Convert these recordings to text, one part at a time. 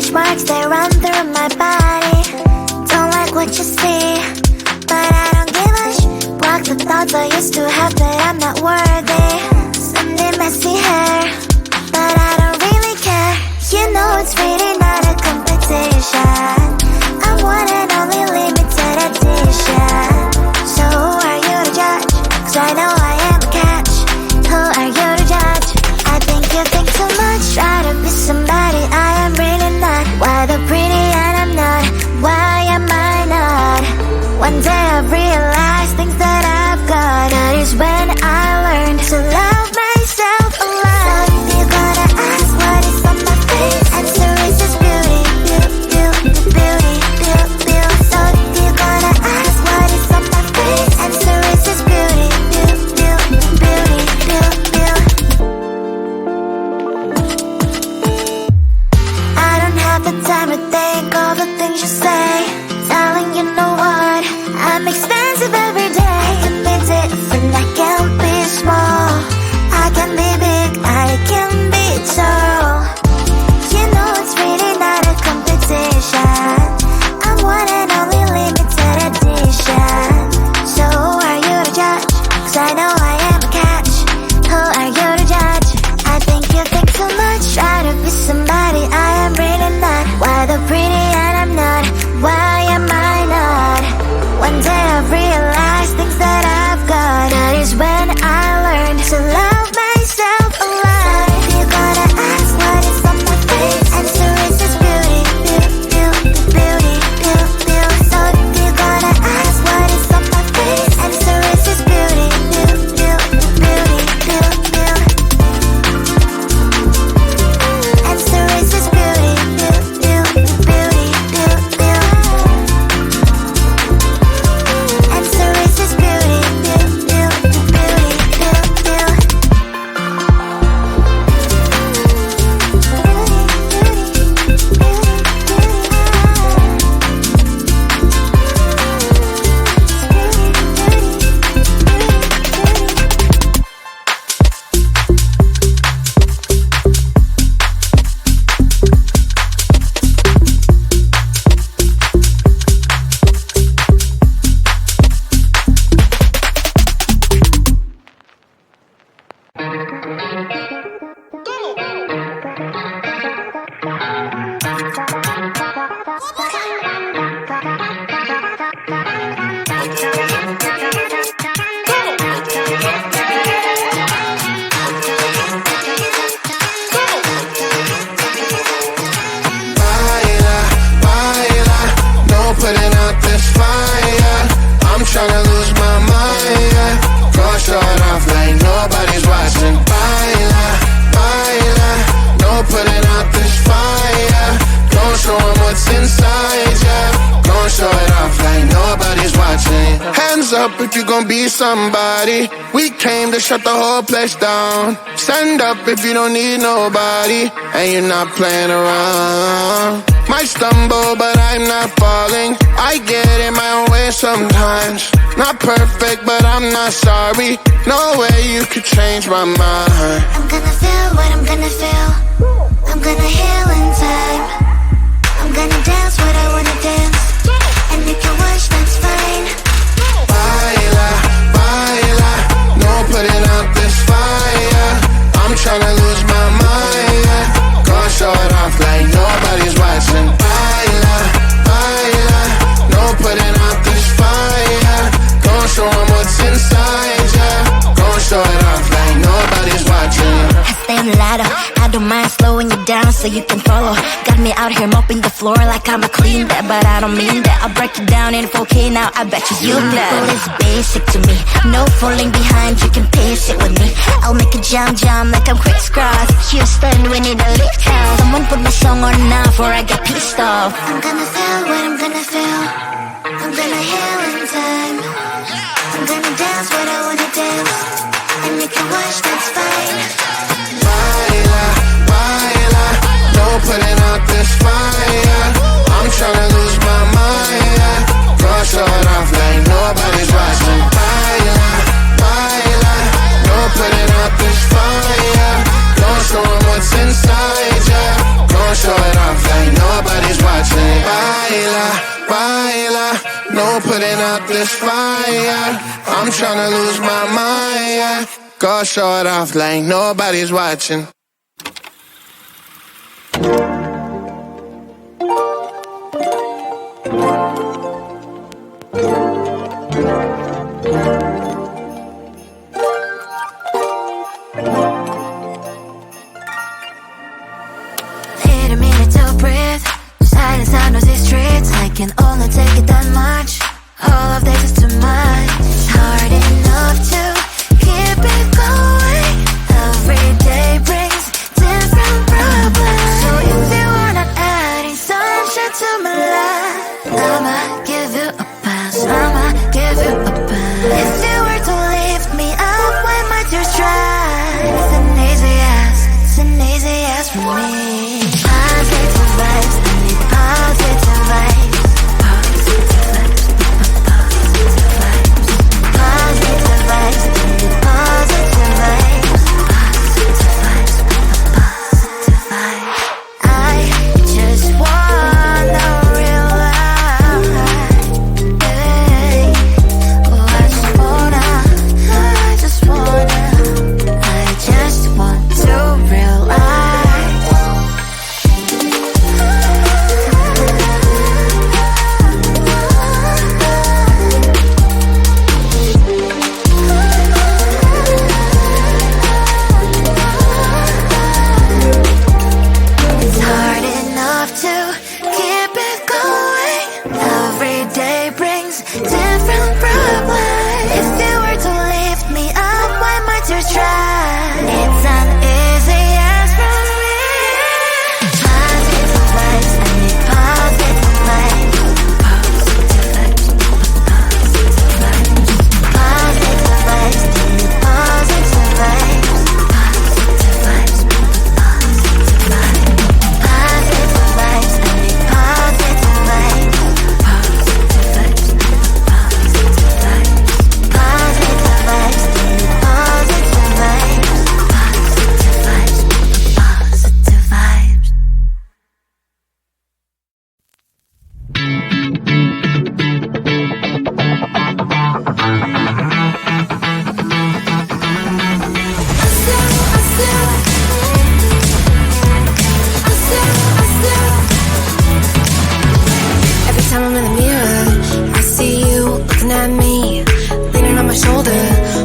stretch marks, they run through my body. Don't like what you see, but I don't give a block the thoughts I used to have that I'm not worthy. Sunday messy hair, but I don't really care. You know it's really not a competition. I'm one and only limited edition. So who are you to judge? 'Cause I know I am a catch. Who are you to judge? I think you think too much. Try to be somebody I am really not. Why the pretty and I'm not? Why am I not? One day I've realized things that I've got. That is when I learned to love myself a lot. So if you're gonna ask what is on my face, answer is just beauty, beauty, beauty, beauty, beauty. So if you're gonna ask what is on my face, answer is just beauty, beauty, beauty, beauty, beauty. I don't have the time to think all the things you say. Darling, you know what? I'm expensive every day. I can be different, I can be small. I can be big, I can be tall. You know it's really not a competition. I'm one and only limited edition. So who are you to judge? 'Cause I know I am a catch. Who are you to judge? I think you think too much. Try to be somebody I am really not. Why the pretty and I'm not? Why am I not? One day I've realized things that I've got. That is when I learned to love myself a lot. So if you're gonna ask what is on my face, answer is just beauty, beauty, beauty, beauty, beauty. So if you're gonna ask what is on my face, answer is just beauty, beauty, beauty, beauty, beauty. Answer is just beauty, beauty, beauty, beauty, beauty. Answer is just beauty, beauty, beauty, beauty, beauty. Putting out this fire, I'm tryna lose my mind, yeah. Go short off like nobody's watching. Baila, baila, no putting out this fire. Don't show 'em what's inside, yeah. Don't show it off like nobody's watching. Hands up if you gon' be somebody. We came to shut the whole place down. Stand up if you don't need nobody, and you're not playing around. Might stumble, but I'm not falling. I get in my own way sometimes. Not perfect, but I'm not sorry. No way you could change my mind. I'm gonna feel what I'm gonna feel. I'm gonna heal in time. I'm gonna dance what I wanna dance. And if you watch, that's fine. Baila, baila, no putting out this fire. I'm tryna lose my mind, yeah. Go show it off like nobody's watching. Baila, baila, no putting out this fire. Don't show 'em what's inside, yeah. Go show it off like nobody's watching. I stand louder, I don't mind slowing you down so you can follow. Got me out here mopping the floor like I'm a clean that, but I don't mean that. I'll break it down in 4K now, I bet you know. It's basic to me, no falling behind, you can pace it with me. I'll make a jump like I'm crisscross. Houston, we need a lift house. Someone put my song on now before I get pissed off. I'm gonna feel what I'm gonna feel. I'm gonna heal in time. I'm gonna dance what I wanna dance. And if you watch, that's fine. Baila, baila, no putting out this fire. I'm tryna lose my mind, yeah. Go show it off like nobody's watching. Baila, baila, no putting out this fire. Don't show 'em what's inside, yeah. Go show it off like nobody's watching. Baila, baila, no putting out this fire. I'm tryna lose my mind, yeah. Go show it off like nobody's watching. Need a minute to breathe. Silence under these streets. I can only take it that much. All of this is too much. It's hard enough to keep it going. Every day brings different problems. So if you are not adding sunshine to my life, I'ma give you a pass. I'ma give you a pass. If you were to lift me up when my tears dry, it's an easy ask. It's an easy ask for me. Positive vibes, I need positive vibes. Positive vibes, positive vibes. Positive vibes, I need positive vibes. Positive vibes, positive vibes. I just wanna realize, hey, oh, I just wanna to realize. It's hard enough to keep it going. Every day brings different problems. If you were to lift me up when my tears dry, it's an easy ask from me. Positive vibes, I need positive vibes. Positive vibes, positive vibes. Positive vibes, I need positive vibes. Positive vibes, positive vibes. Positive vibes, I need positive vibes. Positive vibes, positive vibes. Positive vibes, I need positive vibes. Positive vibes, positive vibes. Every time I'm in the mirror, I see you looking at me, leaning on my shoulder,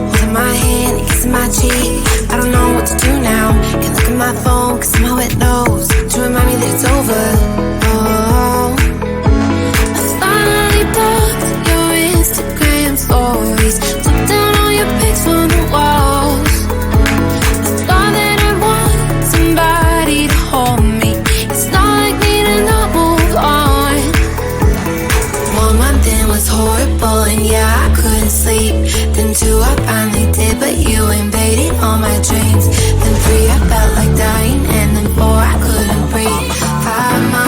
holding my hand, kissing my cheek. I don't know what to do now. Can't look at my phone, cause somehow it knows to remind me that it's over. Oh, I finally blocked your Instagram stories, took down all your pics from the walls. I thought that I want somebody to hold me. It's not like me to not move on. 1 month in was horrible, and yeah, I couldn't sleep. Then 2, I finally did, but you invaded all my dreams. Then 3, I felt like dying, and then 4, I couldn't breathe. 5 months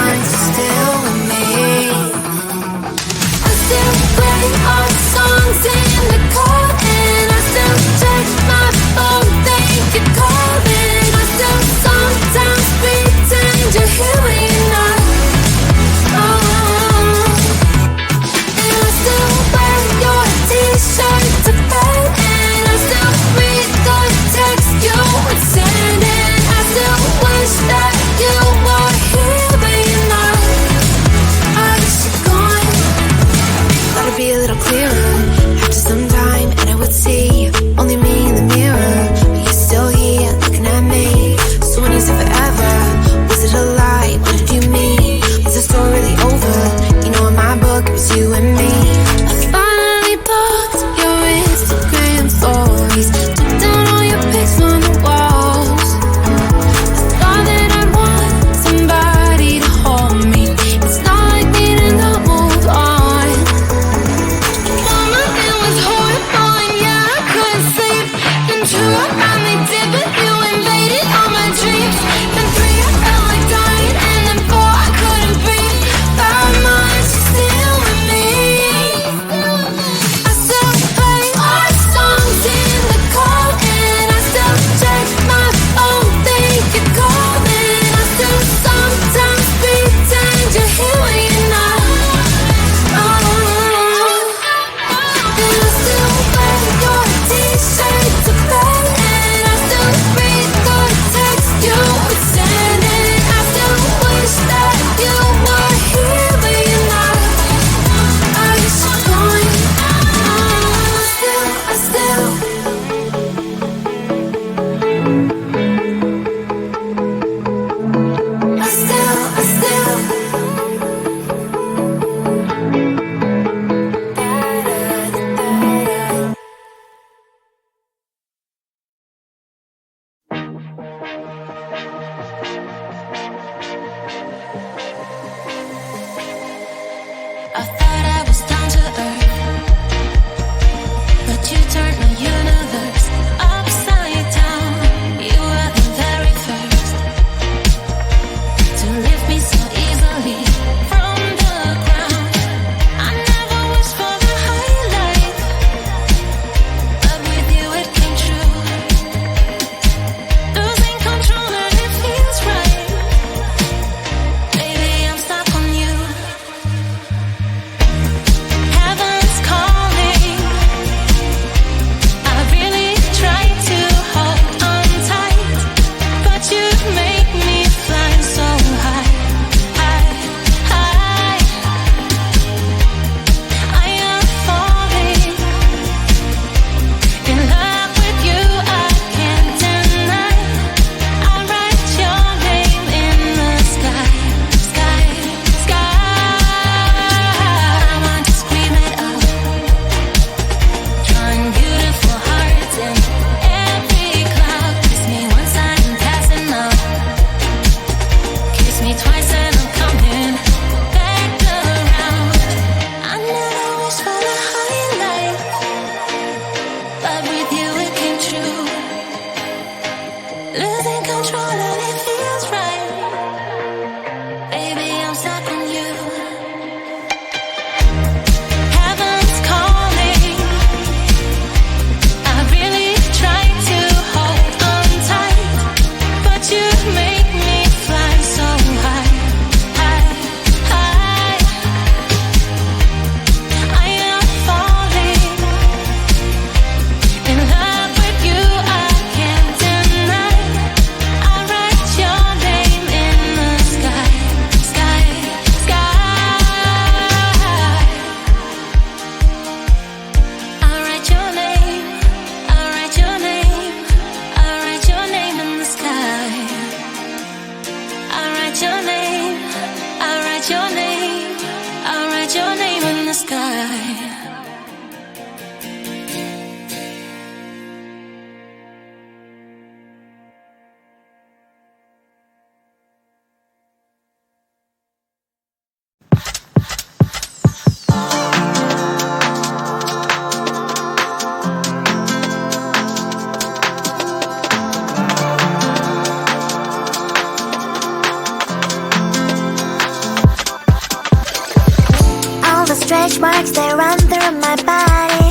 Stretch marks, they run through my body.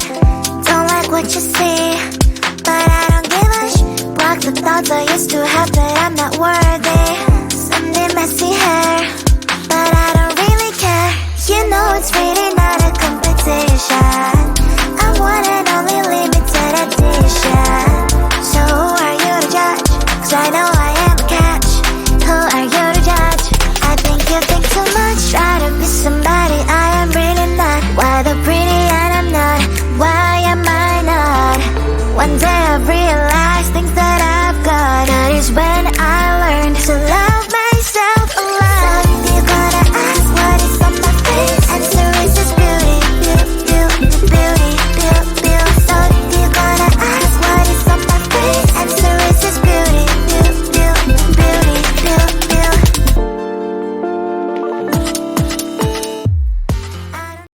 Don't like what you see, but I don't give a block the thoughts I used to have that I'm not worthy. Someday messy hair, but I don't really care. You know it's really not a competition. I'm one and only limited edition. So who are you to judge? 'Cause I know